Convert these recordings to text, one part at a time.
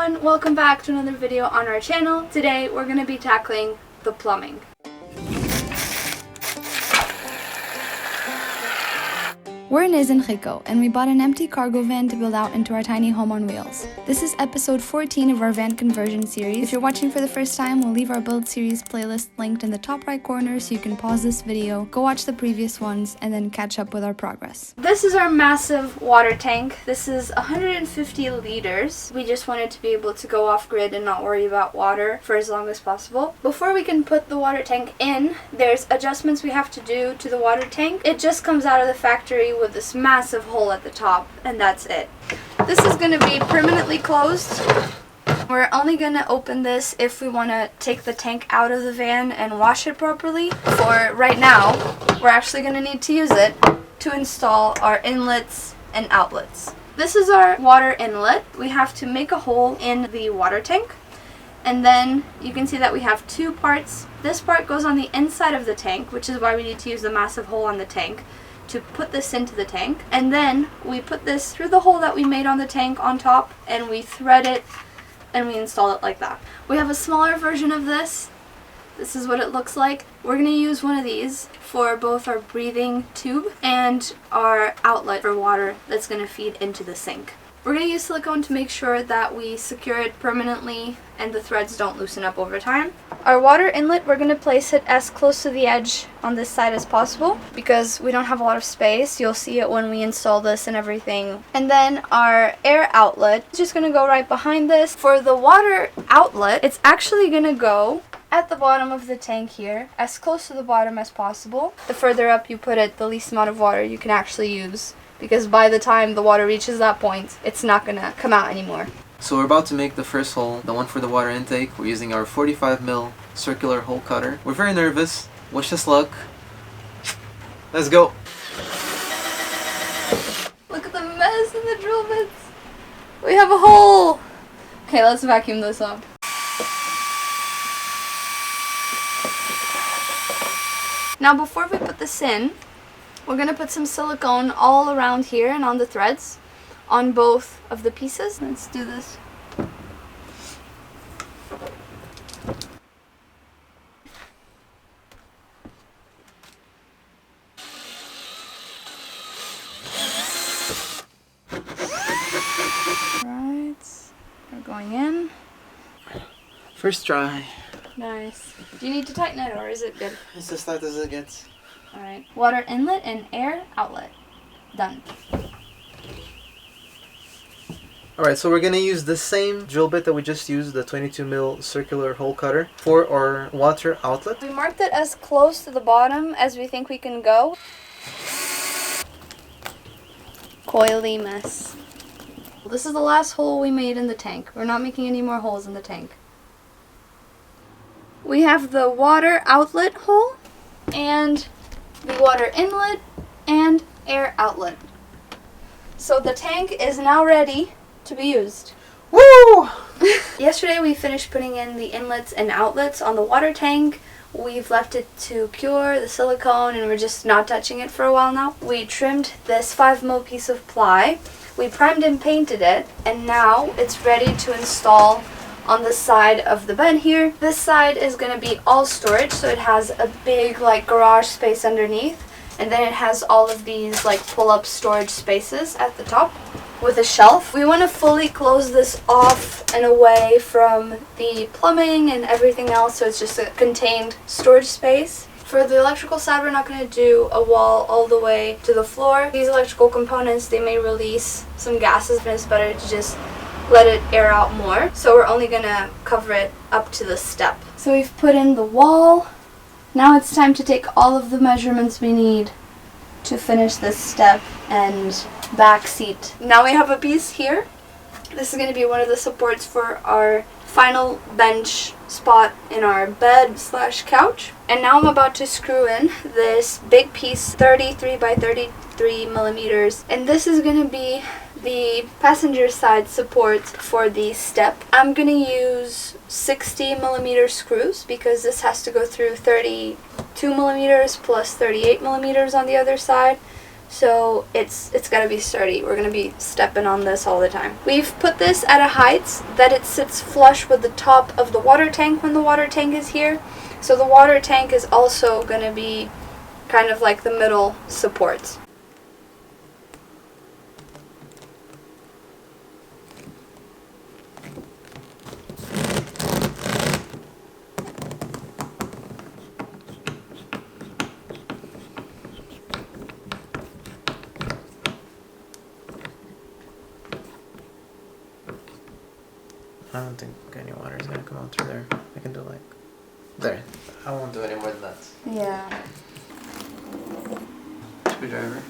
everyone, welcome back to another video on our channel. Today we're going to be tackling the plumbing. We're Nes and Rico, and we bought an empty cargo van to build out into our tiny home on wheels. This is episode 14 of our van conversion series. If you're watching for the first time, we'll leave our build series playlist linked in the top right corner so you can pause this video, go watch the previous ones, and then catch up with our progress. This is our massive water tank. This is 150 liters. We just wanted to be able to go off grid and not worry about water for as long as possible. Before we can put the water tank in, there's adjustments we have to do to the water tank. It just comes out of the factory with this massive hole at the top, and that's it. This is going to be permanently closed. We're only going to open this if we want to take the tank out of the van and wash it properly. For right now, we're actually going to need to use it to install our inlets and outlets. This is our water inlet. We have to make a hole in the water tank, and then you can see that we have two parts. This part goes on the inside of the tank, which is why we need to use the massive hole on the tank to put this into the tank, and then we put this through the hole that we made on the tank on top, and we thread it and we install it like that. We have a smaller version of this. This is what it looks like. We're going to use one of these for both our breathing tube and our outlet for water that's going to feed into the sink. We're going to use silicone to make sure that we secure it permanently and the threads don't loosen up over time. Our water inlet, we're going to place it as close to the edge on this side as possible because we don't have a lot of space. You'll see it when we install this and everything. And then our air outlet is just going to go right behind this. For the water outlet, it's actually going to go at the bottom of the tank here, as close to the bottom as possible. The further up you put it, the least amount of water you can actually use, because by the time the water reaches that point, it's not going to come out anymore. So we're about to make the first hole, the one for the water intake. We're using our 45mm circular hole cutter. We're very nervous. Wish us luck. Let's go! Look at the mess in the drill bits! We have a hole! Okay, let's vacuum this up. Now before we put this in, we're going to put some silicone all around here and on the threads, on both of the pieces. Let's do this. Right, we're going in. First try. Nice. Do you need to tighten it or is it good? It's as tight as it gets. Alright, water inlet and air outlet. Done. Alright, so we're going to use the same drill bit that we just used, the 22mm circular hole cutter, for our water outlet. We marked it as close to the bottom as we think we can go. Coily mess. This is the last hole we made in the tank. We're not making any more holes in the tank. We have the water outlet hole and the water inlet and air outlet. So the tank is now ready to be used. Woo! Yesterday we finished putting in the inlets and outlets on the water tank. We've left it to cure the silicone and we're just not touching it for a while now. We trimmed this 5mm piece of ply. We primed and painted it, and now it's ready to install on the side of the bed here. This side is going to be all storage, so it has a big like garage space underneath, and then it has all of these like pull-up storage spaces at the top with a shelf. We want to fully close this off and away from the plumbing and everything else, so it's just a contained storage space. For the electrical side, we're not going to do a wall all the way to the floor. These electrical components, they may release some gases, but it's better to just let it air out more. So we're only going to cover it up to the step. So we've put in the wall. Now it's time to take all of the measurements we need to finish this step and back seat. Now we have a piece here. This is going to be one of the supports for our final bench spot in our bed / couch. And now I'm about to screw in this big piece, 33 by 33 millimeters. And this is going to be the passenger side support for the step. I'm going to use 60mm screws because this has to go through 32mm plus 38mm on the other side. so it's gotta be sturdy. We're gonna be stepping on this all the time. We've put this at a height that it sits flush with the top of the water tank when the water tank is here. So the water tank is also gonna be kind of like the middle support. I don't think any water is gonna come out through there. I can do like there. I won't do any more than that. Yeah. Screwdriver.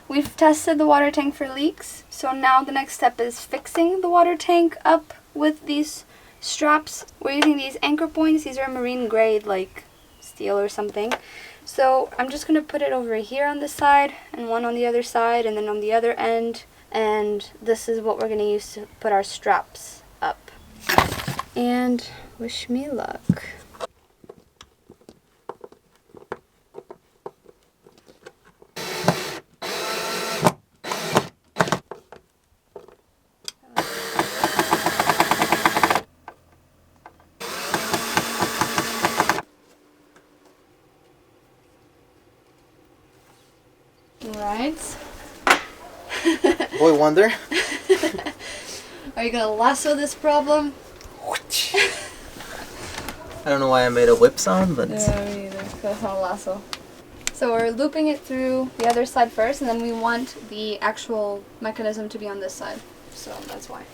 We've tested the water tank for leaks, so now the next step is fixing the water tank up with these straps. We're using these anchor points. These are marine grade, like steel or something. So I'm just going to put it over here on this side and one on the other side and then on the other end. And this is what we're going to use to put our straps up. And wish me luck. Right. Boy wonder. Are you gonna lasso this problem? I don't know why I made a whip sound, but Yeah, me either. That's not a lasso. So we're looping it through the other side first, and then we want the actual mechanism to be on this side. So that's why.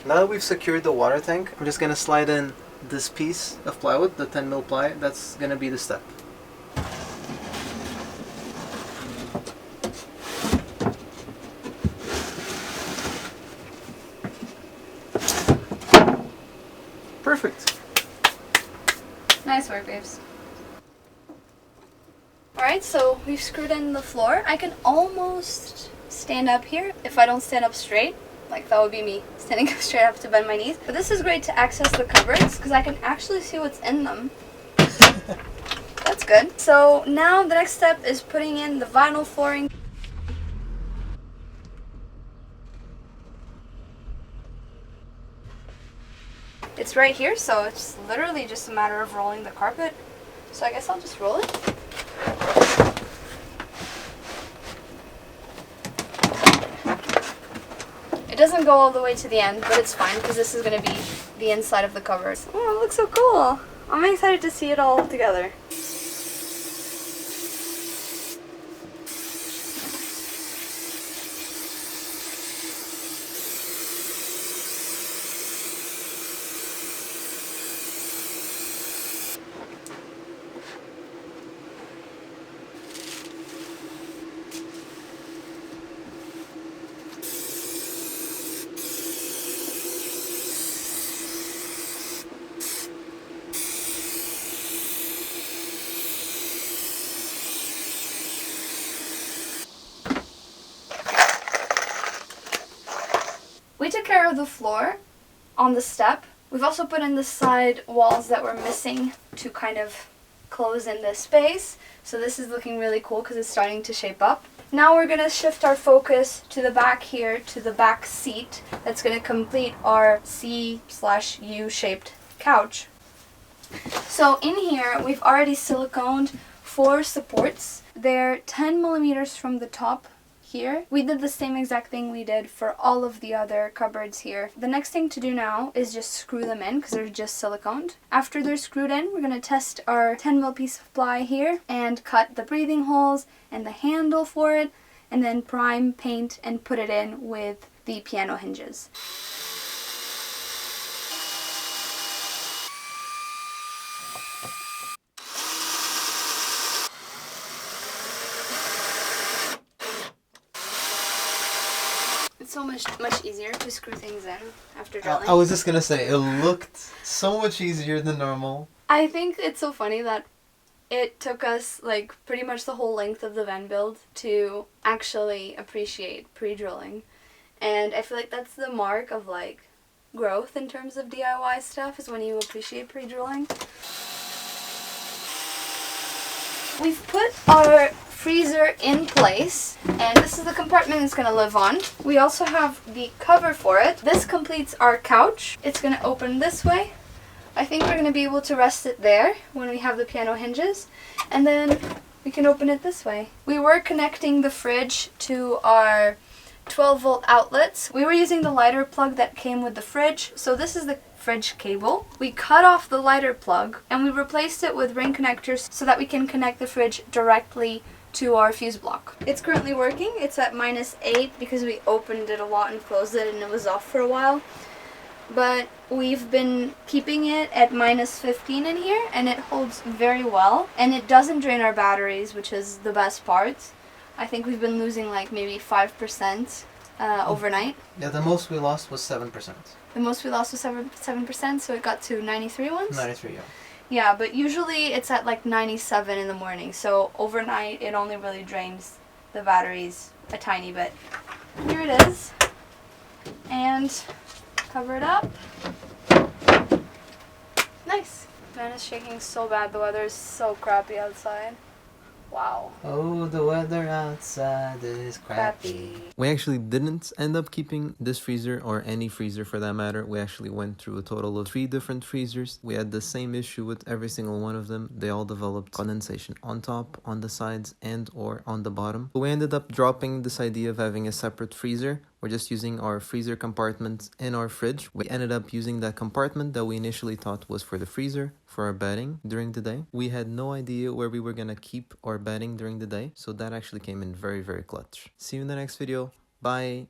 now that we've secured the water tank, we're just gonna slide in this piece of plywood, the 10 mil ply. That's gonna be the step. Perfect. Nice work, babes. Alright, so we've screwed in the floor. I can almost stand up here if I don't stand up straight. Like, that would be me standing up straight up to bend my knees. But this is great to access the cupboards because I can actually see what's in them. That's good. So now the next step is putting in the vinyl flooring. It's right here, so it's literally just a matter of rolling the carpet. So I guess I'll just roll it. It doesn't go all the way to the end, but it's fine because this is going to be the inside of the cupboard. Oh, it looks so cool. I'm excited to see it all together. We took care of the floor on the step. We've also put in the side walls that were missing to kind of close in this space. So this is looking really cool because it's starting to shape up. Now we're going to shift our focus to the back here, to the back seat. That's going to complete our C/U shaped couch. So in here, we've already siliconed 4 supports. They're 10 millimeters from the top here. We did the same exact thing we did for all of the other cupboards here. The next thing to do now is just screw them in because they're just siliconed. After they're screwed in, we're going to test our 10 mil piece of ply here and cut the breathing holes and the handle for it, and then prime, paint, and put it in with the piano hinges. It's so much easier to screw things in after drilling. I was just gonna say, it looked so much easier than normal. I think it's so funny that It took us like pretty much the whole length of the van build to actually appreciate pre-drilling. And I feel like that's the mark of like growth in terms of DIY stuff, is when you appreciate pre-drilling. We've put our freezer in place, and this is the compartment it's going to live on. We also have the cover for it. This completes our couch. It's going to open this way. I think we're going to be able to rest it there when we have the piano hinges, and then we can open it this way. We were connecting the fridge to our 12-volt outlets. We were using the lighter plug that came with the fridge, so this is the fridge cable. We cut off the lighter plug and we replaced it with ring connectors so that we can connect the fridge directly to our fuse block. It's currently working. It's at -8 because we opened it a lot and closed it and it was off for a while. But we've been keeping it at -15 in here, and it holds very well, and it doesn't drain our batteries, which is the best part. I think we've been losing like maybe 5% overnight. Yeah, the most we lost was 7%. The most we lost was 7%, so it got to 93 once? 93, yeah. Yeah, but usually it's at like 97 in the morning, so overnight it only really drains the batteries a tiny bit. Here it is. And cover it up. Nice. Man, it's shaking so bad. The weather is so crappy outside. Wow. Oh, the weather outside is crappy. We actually didn't end up keeping this freezer, or any freezer for that matter. We actually went through a total of 3 different freezers. We had the same issue with every single one of them. They all developed condensation on top, on the sides, and or on the bottom. So we ended up dropping this idea of having a separate freezer. We're just using our freezer compartment in our fridge. We ended up using that compartment that we initially thought was for the freezer, for our bedding during the day. We had no idea where we were gonna keep our bedding during the day, so that actually came in very, very clutch. See you in the next video. Bye!